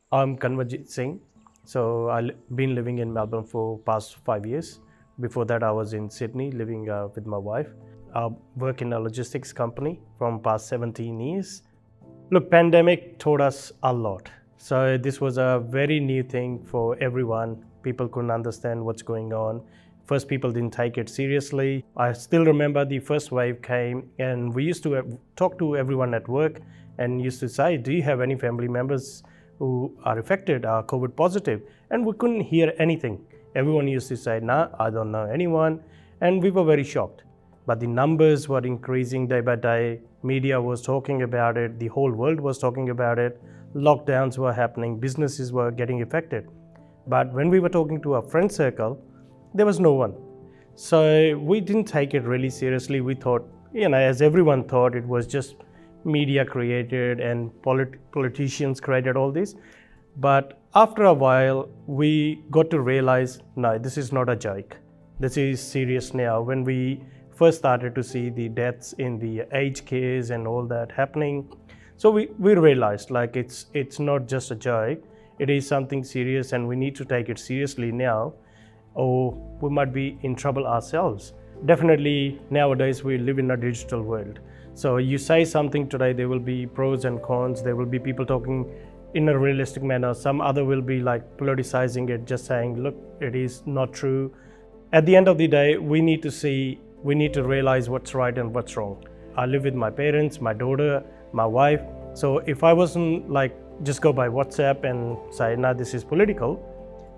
I'm Kunwarjeet Singh. So I've been living in Melbourne for past 5 years. Before that, I was in Sydney living with my wife. I work in a logistics company from past 17 years. Look, pandemic taught us a lot. So this was a very new thing for everyone. People couldn't understand what's going on. First, people didn't take it seriously. I still remember the first wave came, and we used to talk to everyone at work and used to say, do you have any family members who are affected, are COVID positive? And we couldn't hear anything. Everyone used to say, nah, I don't know anyone. And we were very shocked. But the numbers were increasing day by day. Media was talking about it. The whole world was talking about it. Lockdowns were happening. Businesses were getting affected. But when we were talking to our friend circle, there was no one. So we didn't take it really seriously. We thought, as everyone thought, it was just media created and politicians created all this. But after a while, we got to realize, no, this is not a joke. This is serious now. When we first started to see the deaths in the aged care and all that happening, so we realized like it's not just a joke. It is something serious, and we need to take it seriously now, or we might be in trouble ourselves. Definitely nowadays we live in a digital world. So you say something today, there will be pros and cons. There will be people talking in a realistic manner. Some other will be like politicizing it, just saying, look, it is not true. At the end of the day, we need to realize what's right and what's wrong. I live with my parents, my daughter, my wife. So if I wasn't like just go by WhatsApp and say, nah, this is political,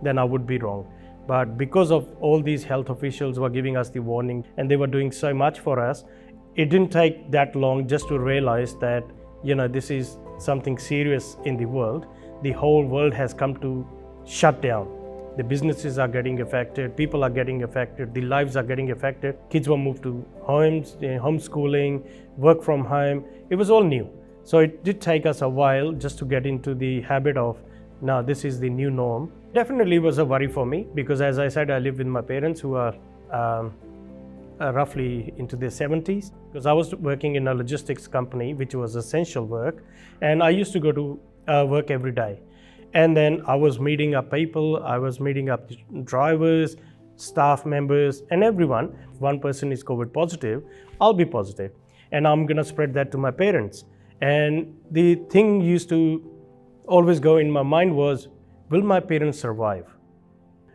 then I would be wrong. But because of all these health officials were giving us the warning and they were doing so much for us, it didn't take that long just to realize that, this is something serious in the world. The whole world has come to shut down. The businesses are getting affected, people are getting affected, the lives are getting affected. Kids were moved to homes, homeschooling, work from home. It was all new. So it did take us a while just to get into the habit of, now this is the new norm. Definitely was a worry for me because, as I said, I live with my parents who are roughly into their 70s, because I was working in a logistics company, which was essential work, and I used to go to work every day. And then I was meeting up people, I was meeting up drivers, staff members, and everyone. If one person is COVID positive, I'll be positive, and I'm gonna spread that to my parents. And the thing used to always go in my mind was, will my parents survive?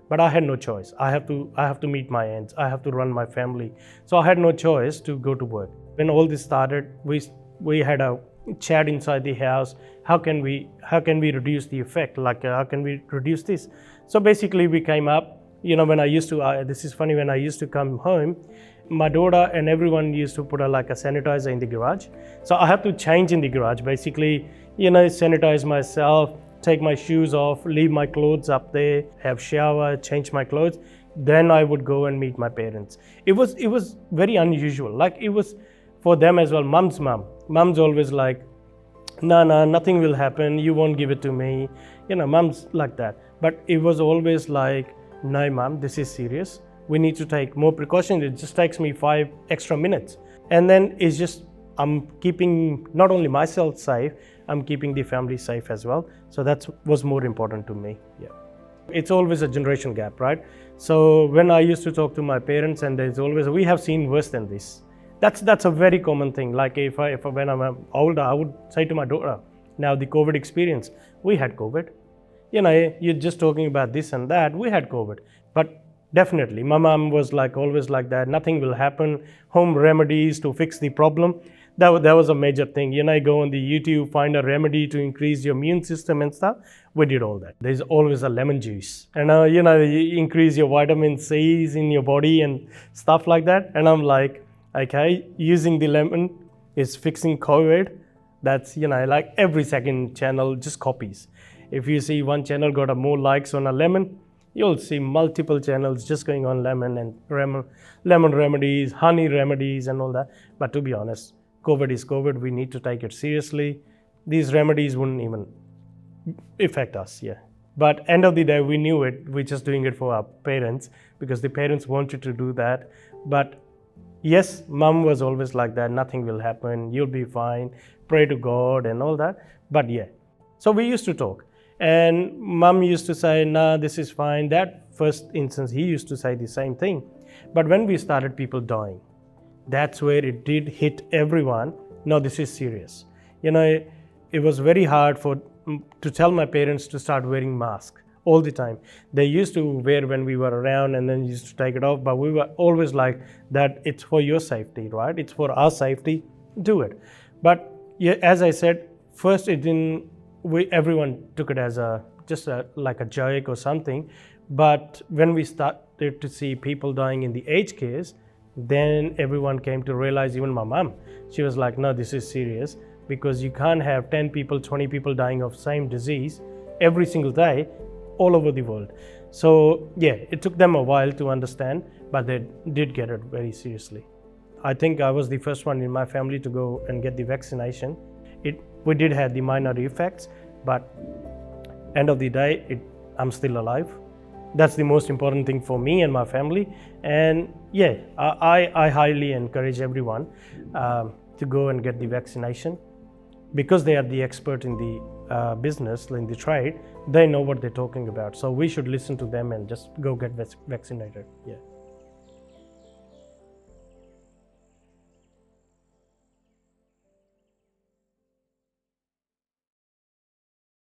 But I had no choice. I have to meet my ends. I have to run my family. So I had no choice to go to work. When all this started, we had a chat inside the house. How can we reduce the effect? Like how can we reduce this? So basically, we came up. When I used to, this is funny. When I used to come home, my daughter and everyone used to put a sanitizer in the garage. So I have to change in the garage. Basically, sanitize myself, take my shoes off, leave my clothes up there, have shower, change my clothes. Then I would go and meet my parents. It was very unusual. Like it was for them as well. Mom's always like, no, nothing will happen. You won't give it to me. Mom's like that. But it was always like, no, mom, this is serious. We need to take more precautions. It just takes me 5 extra minutes. And then it's just, I'm keeping not only myself safe, I'm keeping the family safe as well. So that was more important to me. Yeah. It's always a generation gap, right? So when I used to talk to my parents, and there's always, we have seen worse than this. That's a very common thing. Like if when I'm older, I would say to my daughter, now the COVID experience, we had COVID. You're just talking about this and that, we had COVID. But definitely, my mom was always like that. Nothing will happen. Home remedies to fix the problem. That was a major thing. Go on the YouTube, find a remedy to increase your immune system and stuff. We did all that. There's always a lemon juice. And, you increase your vitamin C's in your body and stuff like that. And I'm like, okay, using the lemon is fixing COVID. That's, every second channel just copies. If you see one channel got more likes on a lemon, you'll see multiple channels just going on lemon and lemon remedies, honey remedies and all that. But to be honest, COVID is COVID. We need to take it seriously. These remedies wouldn't even affect us, yeah. But end of the day, we knew it. We're just doing it for our parents because the parents wanted to do that. But yes, mom was always like that. Nothing will happen. You'll be fine. Pray to God and all that. But yeah, so we used to talk. And mum used to say, nah, this is fine. That first instance, he used to say the same thing. But when we started people dying, that's where it did hit everyone. No, this is serious. It was very hard to tell my parents to start wearing masks all the time. They used to wear when we were around and then used to take it off, but we were always like that, it's for your safety, right? It's for our safety, do it. But yeah, as I said, first everyone took it as like a joke or something. But when we started to see people dying in the aged cares, then everyone came to realize, even my mom, she was like, no, this is serious, because you can't have 10 people, 20 people dying of same disease every single day all over the world. So yeah, it took them a while to understand, but they did get it very seriously. I think I was the first one in my family to go and get the vaccination. We did have the minor effects, but end of the day, I'm still alive. That's the most important thing for me and my family. And yeah, I highly encourage everyone to go and get the vaccination, because they are the expert in the business, in the trade. They know what they're talking about. So we should listen to them and just go get vaccinated. Yeah.